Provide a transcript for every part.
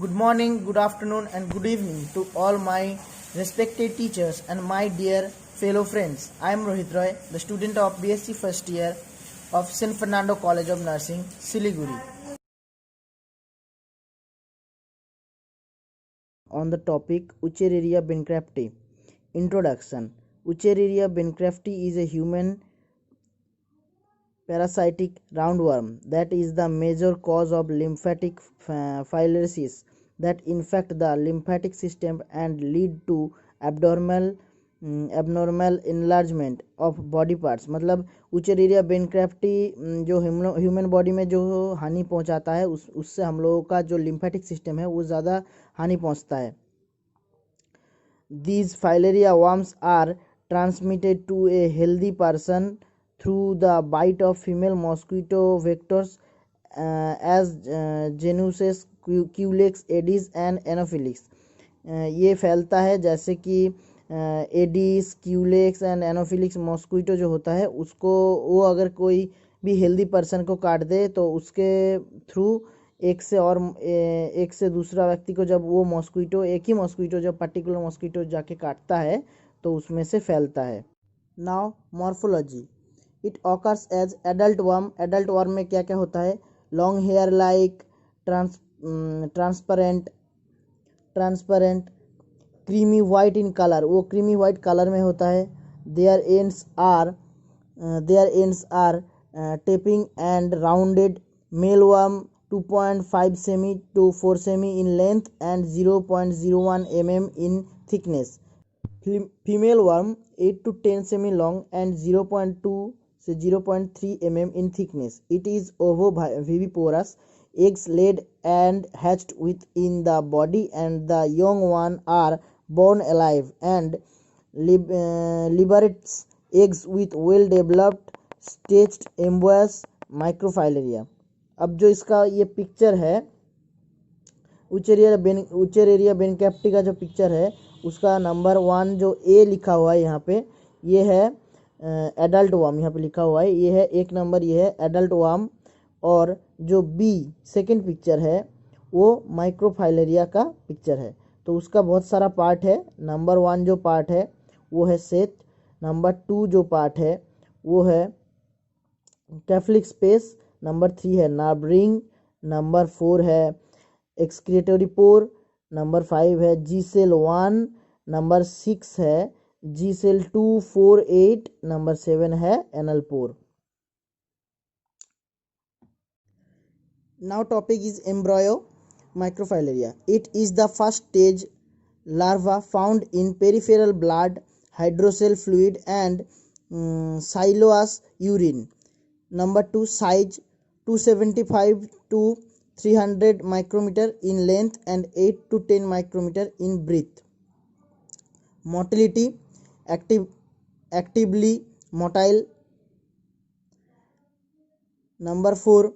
Good morning, good afternoon, and good evening to all my respected teachers and my dear fellow friends. I am Rohit Roy, the student of BSc first year of San Fernando College of Nursing, Siliguri. On the topic Wuchereria bancrafti. Introduction. Wuchereria bancrafti is a human parasitic roundworm that is the major cause of lymphatic filariasis that infect the lymphatic system and lead to abnormal enlargement of body parts. मतलब उचेरिया बेनक्राफ्टी जो human body में जो हानि पहुंचाता है उससे हम लोगों का जो लिम्फेटिक सिस्टम है वो ज़्यादा हानि पहुंचता है. These filaria worms are transmitted to a healthy person through the bite of female mosquito vectors as genuses Culex, Aedes and Anopheles. ये फैलता है जैसे कि एडिस, क्यूलेक्स एंड एनोफिलिक्स मॉस्क्विटो जो होता है उसको वो अगर कोई भी हेल्दी पर्सन को काट दे तो उसके थ्रू एक से दूसरा व्यक्ति को जब वो मॉस्क्विटो एक ही मॉस्क्विटो जब पर्टिकुलर मॉस्क्विटो जाके काटता है तो उसमें से फैलता है. Now morphology. It occurs as adult worm. Adult worm में क्या क्या होता है? Long hair like transparent creamy white in colour. वो क्रीमी वाइट कलर में होता है. Their ends are tapering and rounded. Male worm 2.5 cm to 4 cm in length and 0.01 mm in thickness. Female worm 8 to 10 semi long and 0.2 से 0.3 mm in thickness. It is ovoviviparous. Eggs laid and hatched within the body and the young one are born alive and liberates eggs with well developed staged embryos microfilaria. अब जो इसका ये picture है उचेरेरिया बेनक्राफ्टी का जो picture है उसका number 1 जो ए लिखा हुआ है यहाँ पे ये है एडल्ट वर्म. यहाँ पे लिखा हुआ है ये है एक नंबर, ये है एडल्ट वर्म. और जो बी सेकंड पिक्चर है वो माइक्रोफाइलेरिया का पिक्चर है. तो उसका बहुत सारा पार्ट है. नंबर 1 जो पार्ट है वो है सेट. नंबर 2 जो पार्ट है वो है कैफ्लिक स्पेस. नंबर 3 है नर्व रिंग. नंबर 4 है एक्सक्रीटरी पोर. नंबर 5 है जी सेल 1. नंबर 6 है जी सेल 2, 4, 8. नंबर 7 है anal pore. Now topic is embryo microfilaria. It is the first stage larva found in peripheral blood, hydrocele fluid and xylous urine. Number 2 size 275 to 300 micrometer in length and 8 to 10 micrometer in breadth. Motility actively motile. Number 4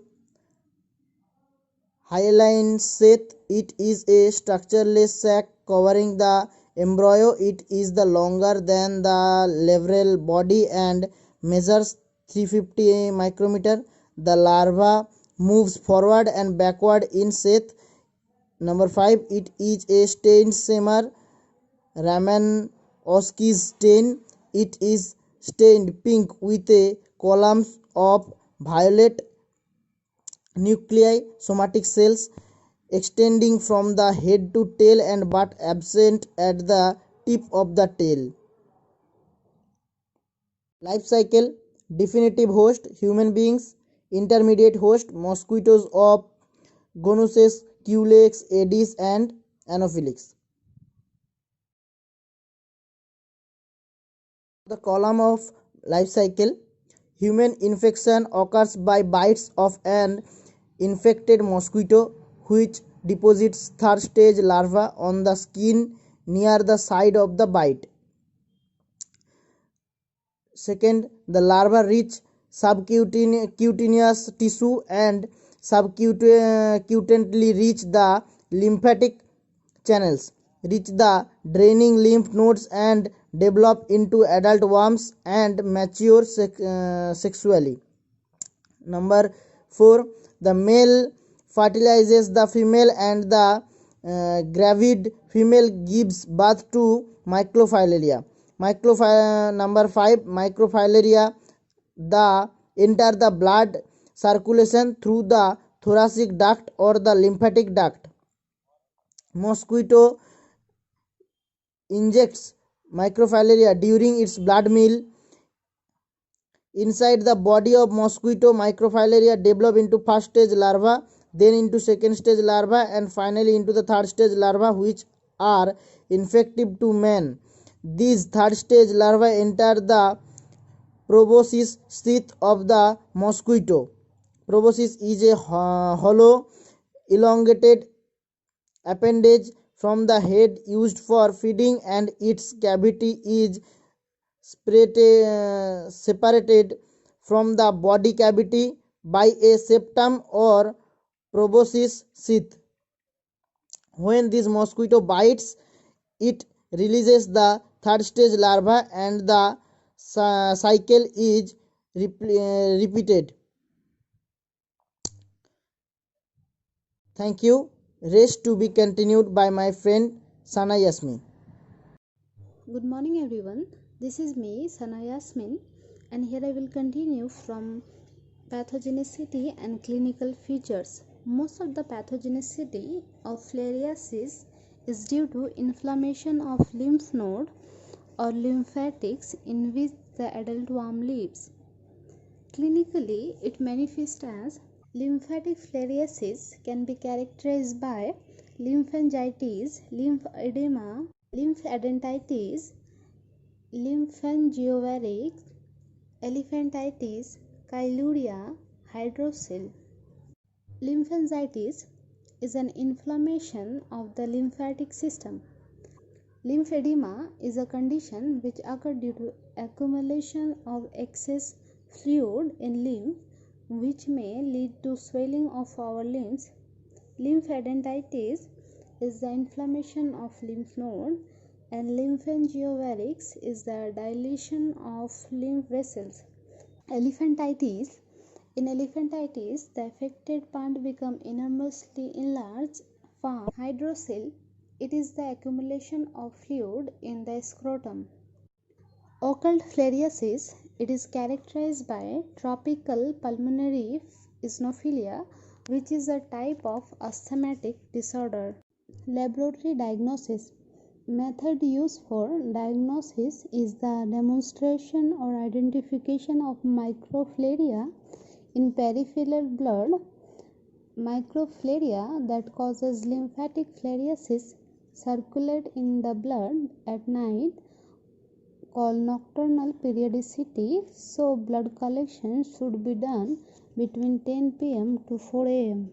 hyaline sheath. It is a structureless sac covering the embryo. It is the longer than the larval body and measures 350 micrometer. The larva moves forward and backward in sheath. Number 5 it is a stained shimmer Raman-Oskis stain. It is stained pink with a columns of violet nuclei, somatic cells extending from the head to tail and but absent at the tip of the tail. Life cycle. Definitive host human beings. Intermediate host mosquitoes of gonoses, Culex, Aedes and Anopheles. The column of life cycle. Human infection occurs by bites of an infected mosquito which deposits third stage larva on the skin near the side of the bite. Second, the larva reach subcutaneous tissue and subcutaneously reach the lymphatic channels, reach the draining lymph nodes and develop into adult worms and mature sexually. Number 4, the male fertilizes the female and the gravid female gives birth to microfilaria. Number 5, microfilaria enter the blood circulation through the thoracic duct or the lymphatic duct. Mosquito injects microfilaria during its blood meal. Inside the body of mosquito, microfilaria develop into first stage larva, then into second stage larva, and finally into the third stage larva, which are infective to man. These third stage larvae enter the proboscis sheath of the mosquito. Proboscis is a hollow, elongated appendage from the head used for feeding, and its cavity is separated from the body cavity by a septum or proboscis sheath. When this mosquito bites, it releases the third stage larva and the cycle is repeated. Thank you. Rest to be continued by my friend Sana Yasmin. Good morning everyone. This is me, Sana Yasmin, and here I will continue from pathogenicity and clinical features. Most of the pathogenicity of filariasis is due to inflammation of lymph node or lymphatics in which the adult worm lives. Clinically, it manifests as lymphatic filariasis can be characterized by lymphangitis, lymphedema, lymphadenitis, lymphangiovarix, elephantitis, chyluria, hydrocele. Lymphangitis is an inflammation of the lymphatic system. Lymphedema is a condition which occurs due to accumulation of excess fluid in lymph, which may lead to swelling of our limbs. Lymphadenitis is the inflammation of lymph node, and lymphangiovarix is the dilation of lymph vessels. Elephantitis. In elephantitis, the affected part becomes enormously enlarged, form hydrocele. It is the accumulation of fluid in the scrotum. Occult filariasis. It is characterized by tropical pulmonary eosinophilia, which is a type of asthmatic disorder. Laboratory diagnosis. Method used for diagnosis is the demonstration or identification of microfilaria in peripheral blood. Microfilaria that causes lymphatic filariasis circulate in the blood at night, called nocturnal periodicity, so blood collection should be done between 10 pm to 4 am.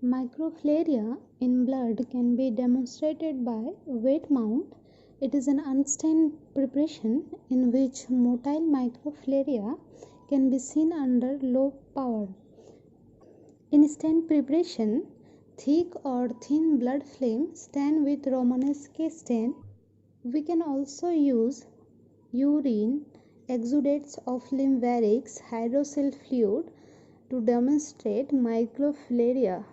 Microfilaria in blood can be demonstrated by wet mount. It is an unstained preparation in which motile microfilaria can be seen under low power. In stained preparation, thick or thin blood film stained with Romanesque stain. We can also use urine exudates of lymphatics hydrocele fluid to demonstrate microfilaria,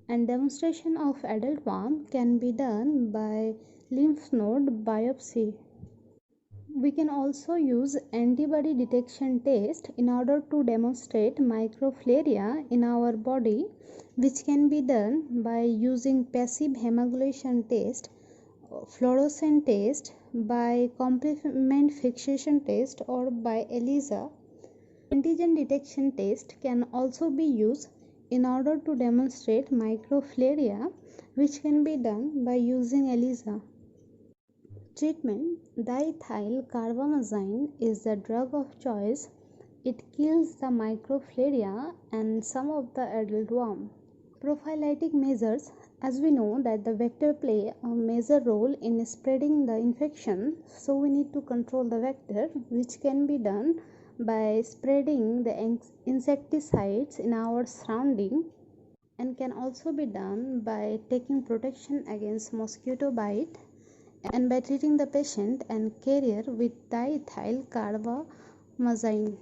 and demonstration of adult worm can be done by lymph node biopsy. We can also use antibody detection test in order to demonstrate microfilaria in our body, which can be done by using passive hemoglobin test, fluorescence test, by complement fixation test, or by ELISA. Antigen detection test can also be used in order to demonstrate microfilaria, which can be done by using ELISA. Treatment. Diethyl carbamazine is the drug of choice. It kills the microfilaria and some of the adult worm. Prophylactic measures. As we know that the vector play a major role in spreading the infection, so we need to control the vector, which can be done by spreading the insecticides in our surrounding, and can also be done by taking protection against mosquito bite and by treating the patient and carrier with diethyl carbamazine.